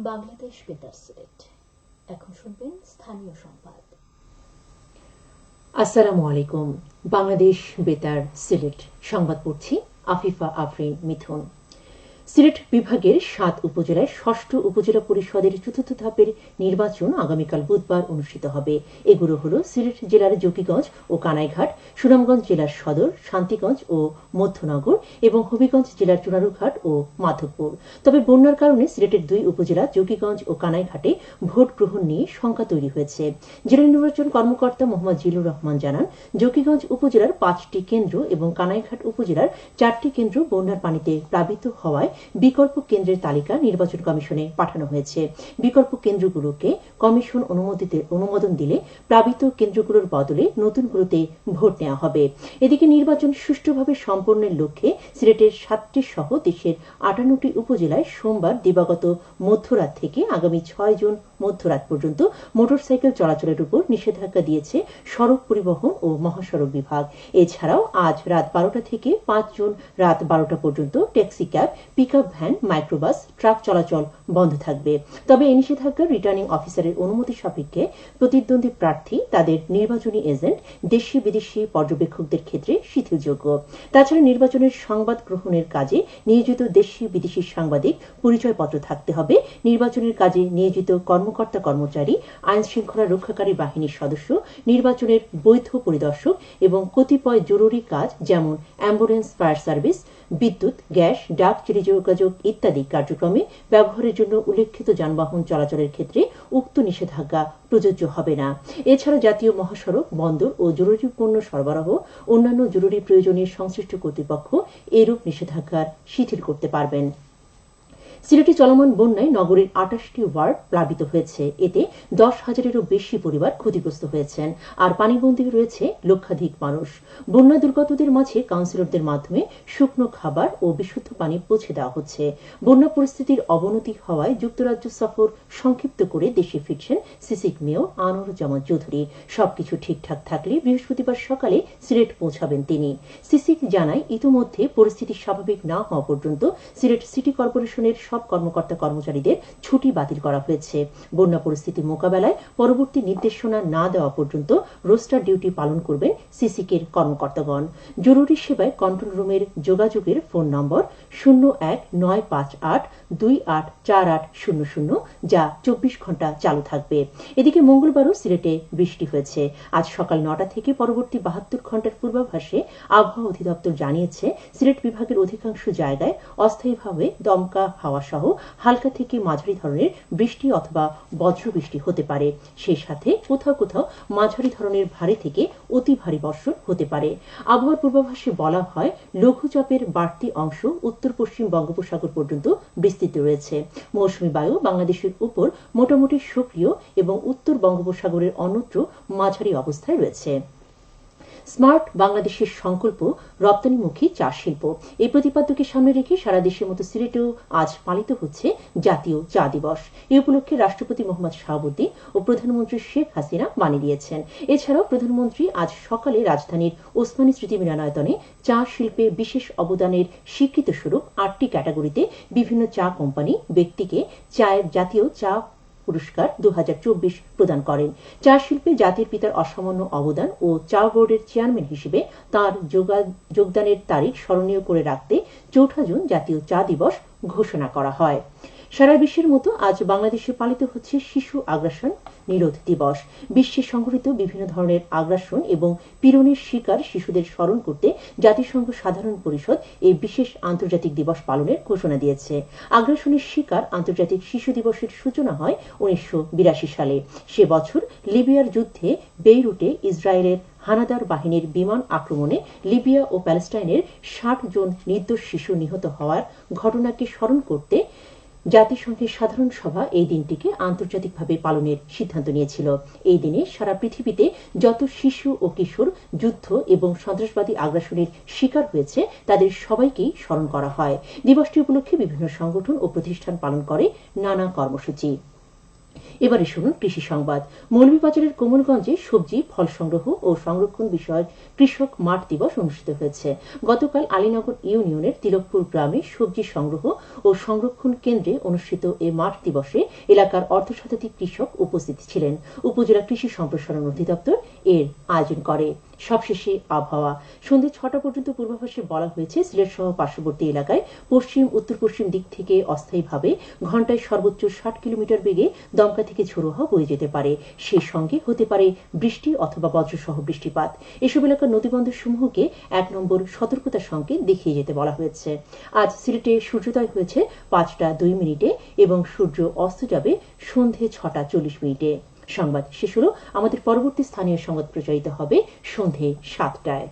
বাংলাদেশ বেতার সিলেট। এখন শুনবেন স্থানীয় সংবাদ। আসসালামু আলাইকুম। বাংলাদেশ বেতার সিলেট সংবাদ পড়ছি আফিফা আফরিন মিথুন। সিলেট বিভাগের ৭ উপজেলায় ৬ষ্ঠ উপজেলা পরিষদের চতুর্থ ধাপের নির্বাচন আগামীকাল বুধবার অনুষ্ঠিত হবে। এগুলো হল সিলেট জেলার জকিগঞ্জ ও কানাইঘাট, সুনামগঞ্জ জেলার সদর, শান্তিগঞ্জ ও মধ্যনগর এবং হবিগঞ্জ জেলার চুনারুঘাট ও মাধবপুর। তবে বন্যার কারণে সিলেটের ২ উপজেলা জকিগঞ্জ ও কানাইঘাটে ভোট গ্রহণ নিয়ে শঙ্কা তৈরি হয়েছে। জেলা নির্বাচন কর্মকর্তা মোহাম্মদ জিলুর রহমান জানান, জকিগঞ্জ উপজেলার ৫টি কেন্দ্র এবং কানাইঘাট উপজেলার ৪টি কেন্দ্র বন্যার পানিতে প্লাবিত হওয়ায় বিকল্প কেন্দ্রের তালিকা নির্বাচন কমিশনে পাঠানো হয়েছে। বিকল্প কেন্দ্রগুলোকে কমিশন অনুমোদন দিলে প্লাবিত কেন্দ্রগুলোর বদলে নতুনগুলোতে ভোট নেওয়া হবে। এদিকে নির্বাচন সুষ্ঠুভাবে সম্পন্নের লক্ষ্যে সিলেটের ৭টি সহ দেশের ৫৮টি উপজেলায় সোমবার দিবাগত মধ্যরাত থেকে আগামী ৬ জুন মধ্যরাত পর্যন্ত মোটরসাইকেল চলাচলের উপর নিষেধাজ্ঞা দিয়েছে সড়ক পরিবহন ও মহাসড়ক বিভাগ। এছাড়াও আজ রাত ১২টা থেকে ৫ জুন রাত ১২টা পর্যন্ত taxi cab, pickup van, microbus, truck চলাচল বন্ধ থাকবে। তবে এই নিষেধাজ্ঞা রিটার্নিং অফিসারের অনুমতি সাপেক্ষে প্রতিদ্বন্দ্বী প্রার্থী, তাদের নির্বাচনী এজেন্ট, দেশি বিদেশি পর্যবেক্ষকদের ক্ষেত্রে শিথিলযোগ্য। তাছাড়া নির্বাচনের সংবাদ গ্রহণের কাজে নিয়োজিত দেশি বিদেশি সাংবাদিক পরিচয়পত্র থাকতে হবে। নির্বাচনের কাজে নিয়োজিত কর্মকর্তা কর্মচারী, আইন শৃঙ্খলা রক্ষাকারী বাহিনীর সদস্য, নির্বাচনের বৈধ পরিদর্শক এবং কতিপয় জরুরি কাজ যেমন অ্যাম্বুলেন্স, ফায়ার সার্ভিস, বিদ্যুৎ, গ্যাস, ডাক, টেলিযোগাযোগ ইত্যাদি কার্যক্রমে ব্যবহারের জন্য উল্লেখিত যানবাহন চলাচলের ক্ষেত্রে উক্ত নিষেধাজ্ঞা প্রযোজ্য হবে না। এছাড়া জাতীয় মহাসড়ক, বন্দর ও জরুরি পণ্য সরবরাহ, অন্যান্য জরুরি প্রয়োজনে সংশ্লিষ্ট কর্তৃপক্ষ এরূপ নিষেধাজ্ঞার শিথিল করতে পারবেন। সিলেটে চলমান বন্যায় নগরীর ২৮টি ওয়ার্ড প্লাবিত হয়েছে। এতে ১০,০০০-এরও বেশি পরিবার ক্ষতিগ্রস্ত হয়েছেন, আর পানিবন্দী রয়েছে লক্ষাধিক মানুষ। বন্যা দুর্গতদের মাঝে কাউন্সিলরদের মাধ্যমে শুকনো খাবার ও বিশুদ্ধ পানি পৌঁছে দেওয়া হচ্ছে। বন্যা পরিস্থিতির অবনতি হওয়ায় যুক্তরাজ্য সফর সংক্ষিপ্ত করে দেশে ফিরছেন সিসিক মেয়র আনোয়ারুজ্জামান চৌধুরী। সবকিছু ঠিকঠাক থাকলে বৃহস্পতিবার সকালে সিলেট পৌঁছাবেন তিনি। সিসিক জানায়, ইতোমধ্যে পরিস্থিতি স্বাভাবিক না হওয়া পর্যন্ত সিলেট সিটি কর্পোরেশনের সব কর্মকর্তা কর্মচারীদের ছুটি বাতিল করা হয়েছে। বন্যা পরিস্থিতি মোকাবেলায় পরবর্তী নির্দেশনা না দেওয়া পর্যন্ত রোস্টার ডিউটি পালন করবেন সিসিকের কর্মকর্তাগণ। জরুরি সেবায় কন্ট্রোল রুমের যোগাযোগের ফোন নম্বর 01-958-284800, যা ২৪ ঘণ্টা চালু থাকবে। এদিকে মঙ্গলবারও সিলেটে বৃষ্টি হয়েছে। আজ সকাল ৯টা থেকে পরবর্তী ৭২ ঘণ্টার পূর্বাভাসে আবহাওয়া অধিদপ্তর জানিয়েছে, সিলেট বিভাগের অধিকাংশ জায়গায় অস্থায়ীভাবে দমকা হাওয়া সহ হালকা থেকে মাঝারি ধরনের বৃষ্টি অথবা বজ্রবৃষ্টি হতে পারে। সেই সাথে কোথাও কোথাও মাঝারি ধরনের ভারী থেকে অতি ভারী বর্ষণ হতে পারে। আবহাওয়ার পূর্বাভাসে বলা হয়, লঘুচাপের বাড়তি অংশ উত্তর পশ্চিম বঙ্গোপসাগর পর্যন্ত বিস্তৃত রয়েছে। মৌসুমী বায়ু বাংলাদেশের উপর মোটামুটি সক্রিয় এবং উত্তর বঙ্গোপসাগরের অন্যত্র মাঝারি অবস্থায় রয়েছে। স্মার্ট বাংলাদেশের সংকল্প রপ্তানিমুখী চা শিল্প, এই প্রতিপাদ্যকে সামনে রেখে সারা দেশের মতো সিলেটেও আজ পালিত হচ্ছে জাতীয় চা দিবস। এই উপলক্ষে রাষ্ট্রপতি মোহাম্মদ শাহাবুদ্দিন ও প্রধানমন্ত্রী শেখ হাসিনা বাণী দিয়েছেন। এছাড়াও প্রধানমন্ত্রী আজ সকালে রাজধানীর ওসমানী স্মৃতি মিলনায়তনে চা শিল্পে বিশেষ অবদানের স্বীকৃত স্বরূপ ৮টি ক্যাটাগরিতে বিভিন্ন চা কোম্পানি, ব্যক্তিকে চায়ের জাতীয় চা পুরস্কার ২০২৪ প্রদান করেন। চা শিল্পে জাতির পিতার অসামান্য অবদান ও চা বোর্ডের চেয়ারম্যান হিসেবে তাঁর যোগদানের তারিখ স্মরণীয় করে রাখতে ৪ জুন জাতীয় চা দিবস ঘোষণা করা হয়। সারা বিশ্বের মতো আজ বাংলাদেশে পালিত হচ্ছে শিশু আগ্রাসন নিরোধ দিবস। বিশ্বে সংঘটিত বিভিন্ন ধরনের আগ্রাসন এবং পীড়নের শিকার শিশুদের স্মরণ করতে জাতিসংঘ সাধারণ পরিষদ এই বিশেষ আন্তর্জাতিক দিবস পালনের ঘোষণা দিয়েছে। আগ্রাসনের শিকার আন্তর্জাতিক শিশু দিবসের সূচনা হয় ১৯৮২ সালে। সে বছর লিবিয়ার যুদ্ধে বেইরুটে ইসরায়েলের হানাদার বাহিনীর বিমান আক্রমণে লিবিয়া ও প্যালেস্টাইনের ৬০ জন নির্দোষ শিশু নিহত হওয়ার ঘটনাকে স্মরণ করতে জাতিসংঘের সাধারণ সভা এই দিনটিকে আন্তর্জাতিকভাবে পালনের সিদ্ধান্ত নিয়েছিল। এই দিনে সারা পৃথিবীতে যত শিশু ও কিশোর যুদ্ধ এবং সন্ত্রাসবাদী আগ্রাসনের শিকার হয়েছে তাদের সবাইকেই স্মরণ করা হয়। দিবসটি উপলক্ষে বিভিন্ন সংগঠন ও প্রতিষ্ঠান পালন করে নানা কর্মসূচি। এবারে শুনুন কৃষি সংবাদ। মৌলভীবাজারের কোমলগঞ্জে সবজি, ফল সংগ্রহ ও সংরক্ষণ বিষয়ক কৃষক মাঠ দিবস অনুষ্ঠিত হয়েছে। গতকাল আলীনগর ইউনিয়নের তিলকপুর গ্রামে সবজি সংগ্রহ ও সংরক্ষণ কেন্দ্রে অনুষ্ঠিত এই মাঠ দিবসে এলাকার অর্ধশতাধিক কৃষক উপস্থিত ছিলেন। উপজেলা কৃষি সম্প্রসারণ অধিদপ্তর এর আয়োজন করে। সবশেষে আবহাওয়া। সন্ধ্যে ৬টা পর্যন্ত পূর্বাভাসে বলা হয়েছে, সিলেট সহ পার্শ্ববর্তী এলাকায় পশ্চিম উত্তর পশ্চিম দিক থেকে অস্থায়ীভাবে ঘণ্টায় সর্বোচ্চ ৬০ কিলোমিটার বেগে দমকা থেকে ঝোড়ো হাওয়া বয়ে যেতে পারে। সেই সঙ্গে হতে পারে বৃষ্টি অথবা বজ্রসহ বৃষ্টিপাত। এসব এলাকার নদীবন্দর সমূহকে ১ নম্বর সতর্কতা সংকেত দেখিয়ে যেতে বলা হয়েছে। আজ সিলেটে সূর্যোদয় হয়েছে ৫টা ২ মিনিটে এবং সূর্য অস্ত যাবে সন্ধ্যে ৬টা ৪০ মিনিটে। সংবাদ শেষ হলো। আমাদের পরবর্তী স্থানীয় সংবাদ প্রচারিত হবে সন্ধ্যে ৭টায়।